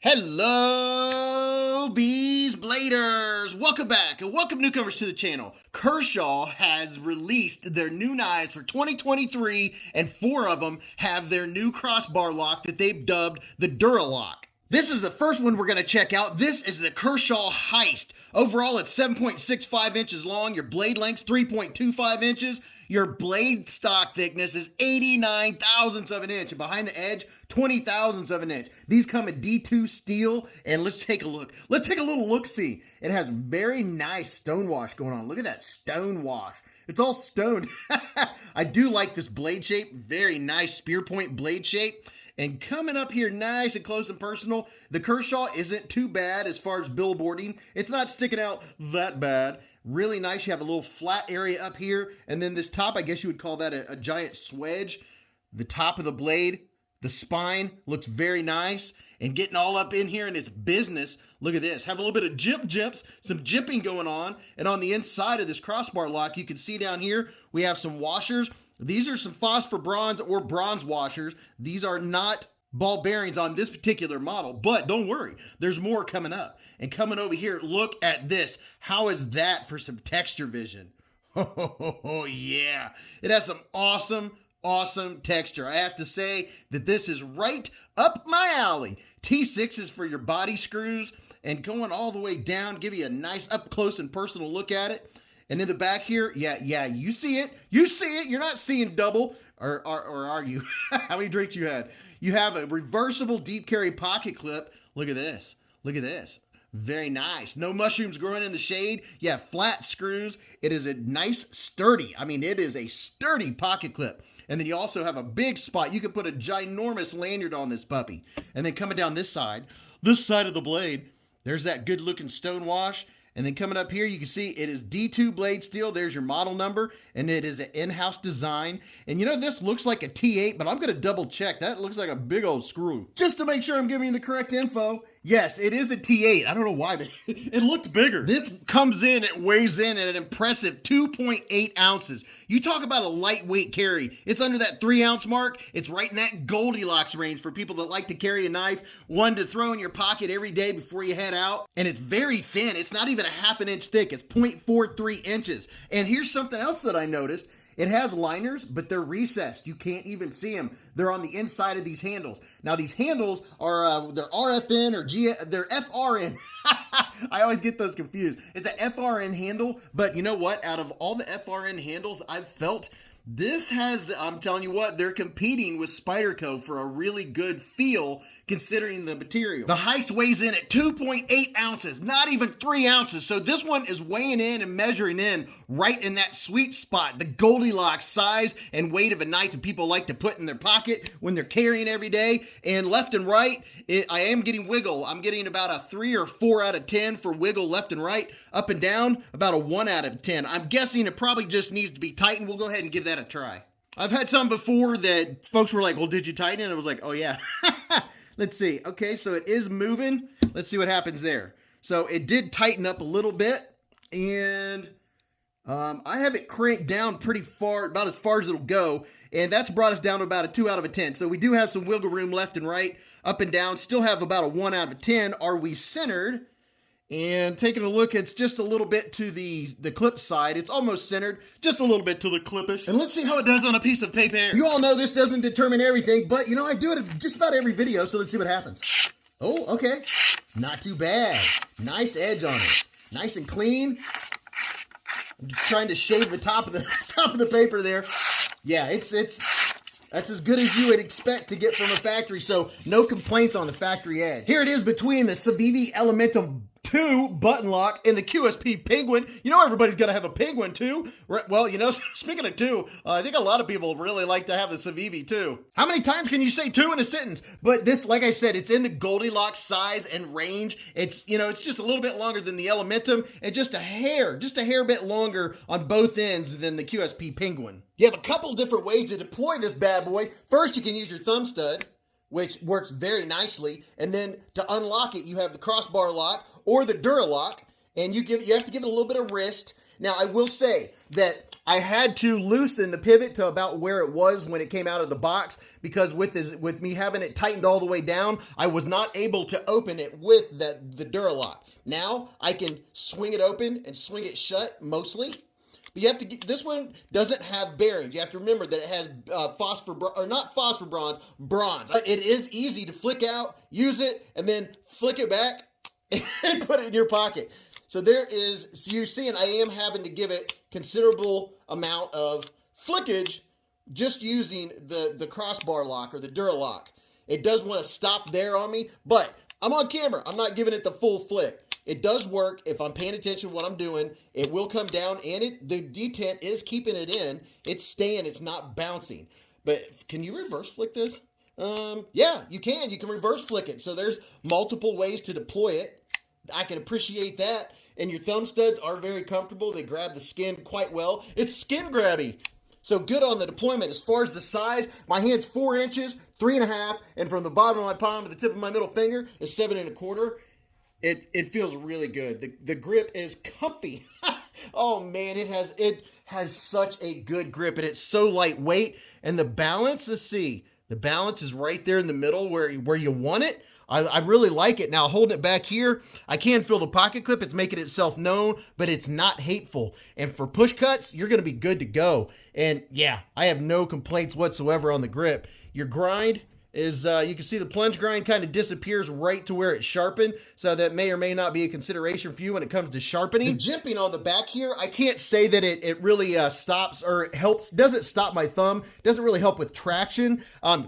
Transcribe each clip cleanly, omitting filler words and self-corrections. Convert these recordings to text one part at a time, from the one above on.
Hello, Beez Bladers! Welcome back and welcome newcomers to the channel. Kershaw has released their new knives for 2023 and 4 of them have their new crossbar lock that they've dubbed the Dura Lock. This is the first one we're going to check out. This is the Kershaw Heist. Overall, it's 7.65 inches long. Your blade length's 3.25 inches. Your blade stock thickness is 89 thousandths of an inch. And behind the edge, 20 thousandths of an inch. These come in D2 steel. And let's take a look. Let's take a little look-see. It has very nice stonewash going on. Look at that stonewash. It's all stone. I do like this blade shape. Very nice spear point blade shape. And coming up here nice and close and personal, the Kershaw isn't too bad as far as billboarding. It's not sticking out that bad. Really nice. You have a little flat area up here. And then this top, I guess you would call that a giant swedge. The top of the blade, the spine looks very nice. And getting all up in here in its business, look at this. Have a little bit of jips, some jipping going on. And on the inside of this crossbar lock, you can see down here, we have some washers. These are some phosphor bronze or bronze washers. These are not ball bearings on this particular model, but don't worry, there's more coming up. And coming over here, look at this. How is that for some texture vision? Oh, yeah. It has some awesome texture. I have to say that this is right up my alley. T6 is for your body screws and going all the way down, give you a nice up close and personal look at it. And in the back here, yeah, you see it. You see it. You're not seeing double, or are you? How many drinks you had? You have a reversible deep carry pocket clip. Look at this. Look at this. Very nice. No mushrooms growing in the shade. You have flat screws. It is a nice sturdy. I mean, it is a sturdy pocket clip. And then you also have a big spot. You can put a ginormous lanyard on this puppy. And then coming down this side of the blade, there's that good looking stone wash. And then coming up here, you can see it is D2 blade steel. There's your model number, and it is an in-house design. And you know, this looks like a T8, but I'm going to double check. That looks like a big old screw. Just to make sure I'm giving you the correct info, yes, it is a T8. I don't know why, but it looked bigger. This comes in, it weighs in at an impressive 2.8 ounces. You talk about a lightweight carry. It's under that 3-ounce mark. It's right in that Goldilocks range for people that like to carry a knife, one to throw in your pocket every day before you head out. And it's very thin. It's not even a half an inch thick. It's 0.43 inches. And here's something else that I noticed. It has liners, but they're recessed. You can't even see them. They're on the inside of these handles. Now, these handles are, they're RFN or they're FRN. I always get those confused. It's an FRN handle, but you know what? Out of all the FRN handles I've felt, this has, I'm telling you what, they're competing with Spyderco for a really good feel considering the material. The Heist weighs in at 2.8 ounces, not even 3 ounces. So this one is weighing in and measuring in right in that sweet spot, the Goldilocks size and weight of a knife that people like to put in their pocket when they're carrying every day. And left and right, I am getting wiggle. I'm getting about a 3 or 4 out of 10 for wiggle left and right. Up and down, about a 1 out of 10. I'm guessing it probably just needs to be tightened. We'll go ahead and give that a try. I've had some before that folks were like, well, did you tighten it? And I was like, oh yeah. Let's see. Okay, so it is moving. Let's see what happens there. So it did tighten up a little bit, and I have it cranked down pretty far, about as far as it'll go, and that's brought us down to about a 2 out of 10. So we do have some wiggle room left and right, up and down. Still have about a 1 out of 10. Are we centered? And taking a look, it's just a little bit to the clip side. It's almost centered, just a little bit to the clipish. And let's see how it does on a piece of paper. You all know this doesn't determine everything, but you know, I do it in just about every video, so let's see what happens. Oh, okay. Not too bad. Nice edge on it. Nice and clean. I'm just trying to shave the top of the paper there. Yeah, that's as good as you would expect to get from a factory, so no complaints on the factory edge. Here it is between the Civivi Elementum 2 button lock and the QSP Penguin. You know everybody's got to have a Penguin too. Well, you know, speaking of 2, I think a lot of people really like to have the Civivi too. How many times can you say 2 in a sentence? But this, like I said, it's in the Goldilocks size and range. It's, you know, it's just a little bit longer than the Elementum and just a hair bit longer on both ends than the QSP Penguin. You have a couple different ways to deploy this bad boy. First, you can use your thumb stud, which works very nicely. And then to unlock it, you have the crossbar lock or the Dura Lock, and you have to give it a little bit of wrist. Now, I will say that I had to loosen the pivot to about where it was when it came out of the box, because with me having it tightened all the way down, I was not able to open it with the Dura Lock. Now I can swing it open and swing it shut mostly. But you have to get, this one doesn't have bearings. You have to remember that it has bronze. But it is easy to flick out, use it, and then flick it back and put it in your pocket. So so you're seeing I am having to give it considerable amount of flickage just using the crossbar lock or the Dura Lock. It does want to stop there on me, but I'm on camera. I'm not giving it the full flick. It does work if I'm paying attention to what I'm doing. It will come down, and the detent is keeping it in. It's staying. It's not bouncing. But can you reverse flick this? Yeah, you can. You can reverse flick it. So there's multiple ways to deploy it. I can appreciate that. And your thumb studs are very comfortable. They grab the skin quite well. It's skin grabby. So good on the deployment. As far as the size, my hand's 4 inches, 3.5, and from the bottom of my palm to the tip of my middle finger is 7.25. It feels really good. The grip is comfy. Oh man, it has such a good grip, and it's so lightweight. And the balance, let's see, the balance is right there in the middle where you want it. I really like it. Now, holding it back here, I can feel the pocket clip. It's making itself known, but it's not hateful. And for push cuts, you're going to be good to go. And yeah, I have no complaints whatsoever on the grip. Your grind is, you can see the plunge grind kind of disappears right to where it's sharpened, so that may or may not be a consideration for you when it comes to sharpening. The jimping on the back here, I can't say that it really stops or helps, doesn't stop my thumb, doesn't really help with traction.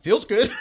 Feels good,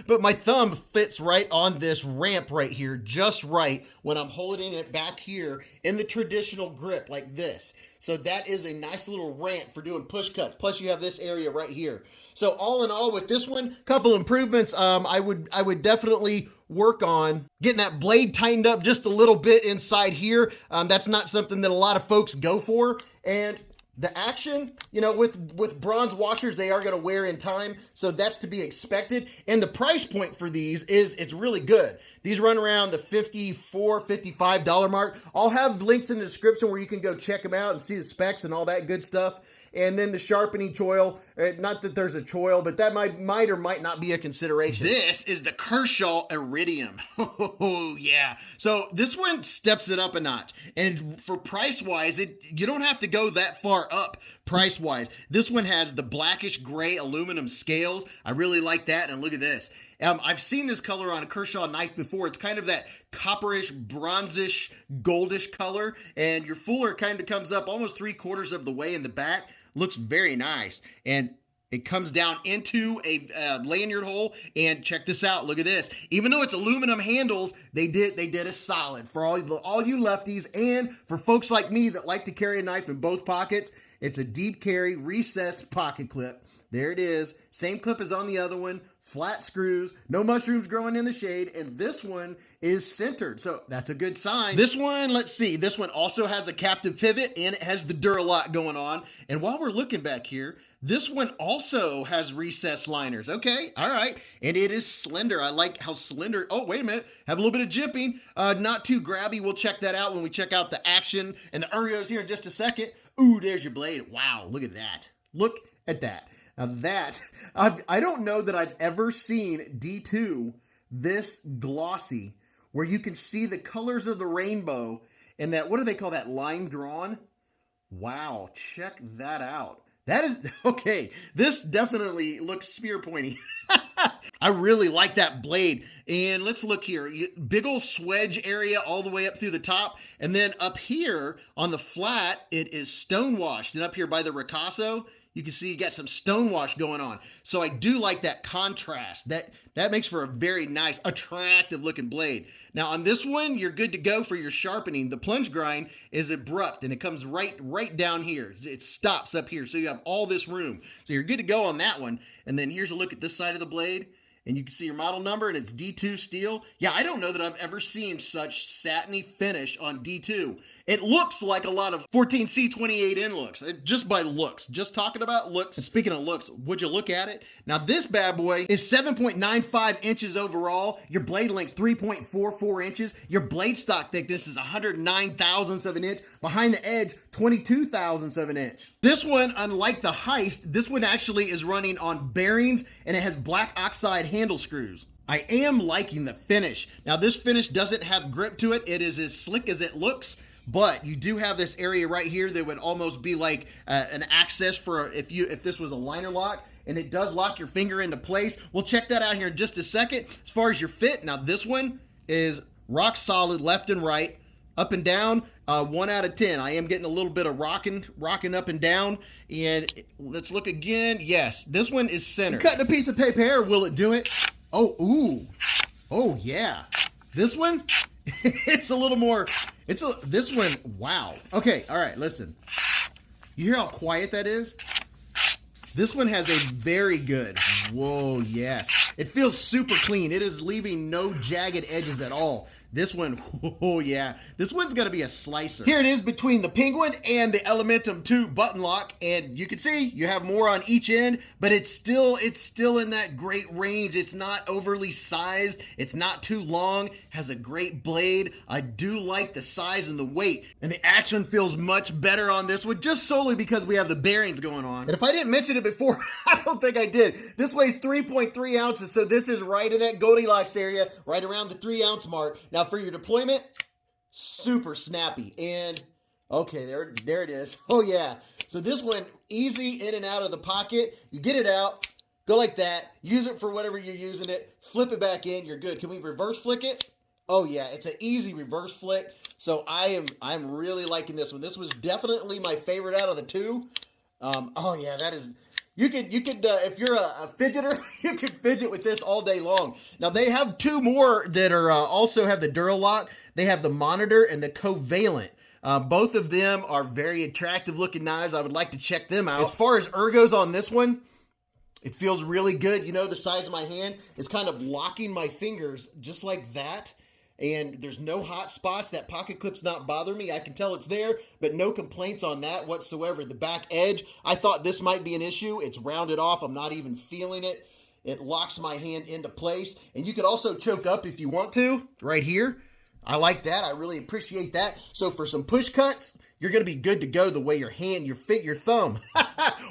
but my thumb fits right on this ramp right here, just right when I'm holding it back here in the traditional grip like this. So that is a nice little ramp for doing push cuts. Plus you have this area right here. So all in all, with this one, couple improvements. I would definitely work on getting that blade tightened up just a little bit inside here. That's not something that a lot of folks go for. And the action, you know, with bronze washers, they are going to wear in time, so that's to be expected. And the price point for these it's really good. These run around the $54, $55 mark. I'll have links in the description where you can go check them out and see the specs and all that good stuff. And then the sharpening choil, not that there's a choil, but that might or might not be a consideration. This is the Kershaw Iridium. Oh, yeah. So this one steps it up a notch. And for price-wise, you don't have to go that far up price-wise. This one has the blackish gray aluminum scales. I really like that. And look at this. I've seen this color on a Kershaw knife before. It's kind of that copperish, bronzish, goldish color. And your fuller kind of comes up almost 3/4 of the way in the back. Looks very nice, and it comes down into a lanyard hole. And check this out, look at this. Even though it's aluminum handles, they did a solid for all you lefties, and for folks like me that like to carry a knife in both pockets. It's a deep carry recessed pocket clip. There it is, same clip as on the other one. Flat screws, no mushrooms growing in the shade, and this one is centered, so that's a good sign. This one, let's see, this one also has a captive pivot, and it has the Dura Lock going on. And while we're looking back here, this one also has recessed liners. Okay, all right, and it is slender. I like how slender. Oh, wait a minute, have a little bit of jimping, not too grabby. We'll check that out when we check out the action and the Urios here in just a second. Ooh, there's your blade. Wow, look at that. Look at that. Now that, I don't know that I've ever seen D2 this glossy, where you can see the colors of the rainbow and that, what do they call that, line drawn? Wow, check that out. That is, okay, this definitely looks spear pointy. I really like that blade. And let's look here. Big old swedge area all the way up through the top. And then up here on the flat, it is stone washed. And up here by the ricasso, you can see you got some stonewash going on. So I do like that contrast. That makes for a very nice, attractive looking blade. Now on this one, you're good to go for your sharpening. The plunge grind is abrupt and it comes right down here. It stops up here. So you have all this room. So you're good to go on that one. And then here's a look at this side of the blade. and you can see your model number, and it's D2 steel. Yeah, I don't know that I've ever seen such satiny finish on D2. It looks like a lot of 14C28N looks, just by looks. Just talking about looks. And speaking of looks, would you look at it? Now this bad boy is 7.95 inches overall. Your blade length 3.44 inches. Your blade stock thickness is 109 thousandths of an inch. Behind the edge, 22 thousandths of an inch. This one, unlike the Heist, this one actually is running on bearings, and it has black oxide handle screws. I am liking the finish. Now this finish doesn't have grip to it. It is as slick as it looks. But you do have this area right here that would almost be like an access for if this was a liner lock, and it does lock your finger into place. We'll check that out here in just a second. As far as your fit, now this one is rock solid left and right, up and down, 1 out of 10. I am getting a little bit of rocking up and down. And let's look again. Yes, this one is center. Cutting a piece of paper, will it do it? Oh, ooh. Oh, yeah. This one, it's a little more, this one, wow. Okay, all right, listen. You hear how quiet that is? This one has a very good, whoa, yes. It feels super clean. It is leaving no jagged edges at all. This one, oh yeah, this one's gonna be a slicer. Here it is between the Penguin and the Elementum 2 button lock, and you can see you have more on each end, but it's still in that great range. It's not overly sized, it's not too long, has a great blade. I do like the size and the weight, and the action feels much better on this one, just solely because we have the bearings going on. And if I didn't mention it before, I don't think I did. This weighs 3.3 ounces, so this is right in that Goldilocks area, right around the 3 ounce mark. Now for your deployment, super snappy. And okay, there it is. Oh yeah. So this one, easy in and out of the pocket. You get it out, go like that, use it for whatever you're using it, flip it back in, you're good. Can we reverse flick it? Oh yeah, it's an easy reverse flick. So I'm really liking this one. This was definitely my favorite out of the two. Oh yeah, that is. You could if you're a fidgeter, you could fidget with this all day long. Now they have two more that are also have the Dura Lock. They have the Monitor and the Covalent. Both of them are very attractive looking knives. I would like to check them out. As far as ergos on this one, it feels really good. You know, the size of my hand, it's kind of locking my fingers just like that. And there's no hot spots. That pocket clip's not bothering me. I can tell it's there, but no complaints on that whatsoever. The back edge, I thought this might be an issue. It's rounded off. I'm not even feeling it. It locks my hand into place. And you could also choke up if you want to, right here. I like that. I really appreciate that. So for some push cuts, you're going to be good to go the way your hand, your thumb.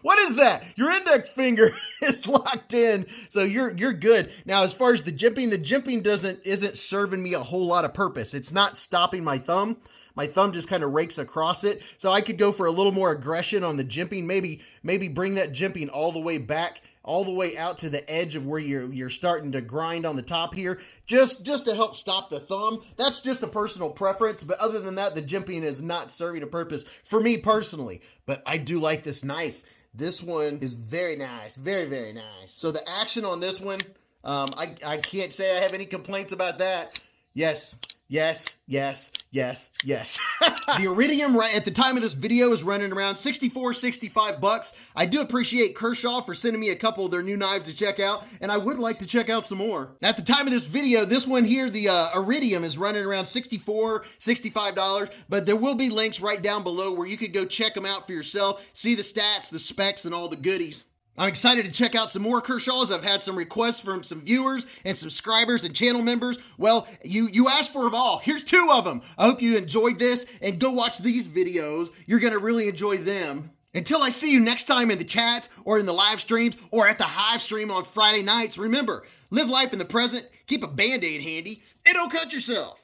What is that? Your index finger is locked in, so you're good. Now, as far as the jimping isn't serving me a whole lot of purpose. It's not stopping my thumb. My thumb just kind of rakes across it, so I could go for a little more aggression on the jimping. Maybe bring that jimping all the way back, all the way out to the edge of where you're starting to grind on the top here, just to help stop the thumb. That's just a personal preference, but other than that, the jimping is not serving a purpose for me personally. But I do like this knife. This one is very nice, very, very nice. So the action on this one, I can't say I have any complaints about that. Yes, yes, yes, yes, yes. The Iridium right at the time of this video is running around $65 I do appreciate Kershaw for sending me a couple of their new knives to check out, and I would like to check out some more. At the time of this video, this one here, the Iridium, is running around $65, but there will be links right down below where you could go check them out for yourself, see the stats, the specs, and all the goodies. I'm excited to check out some more Kershaws. I've had some requests from some viewers and subscribers and channel members. Well, you asked for them all. Here's 2 of them. I hope you enjoyed this, and go watch these videos. You're going to really enjoy them. Until I see you next time in the chat or in the live streams or at the Hive stream on Friday nights, remember, live life in the present, keep a Band-Aid handy, and don't cut yourself.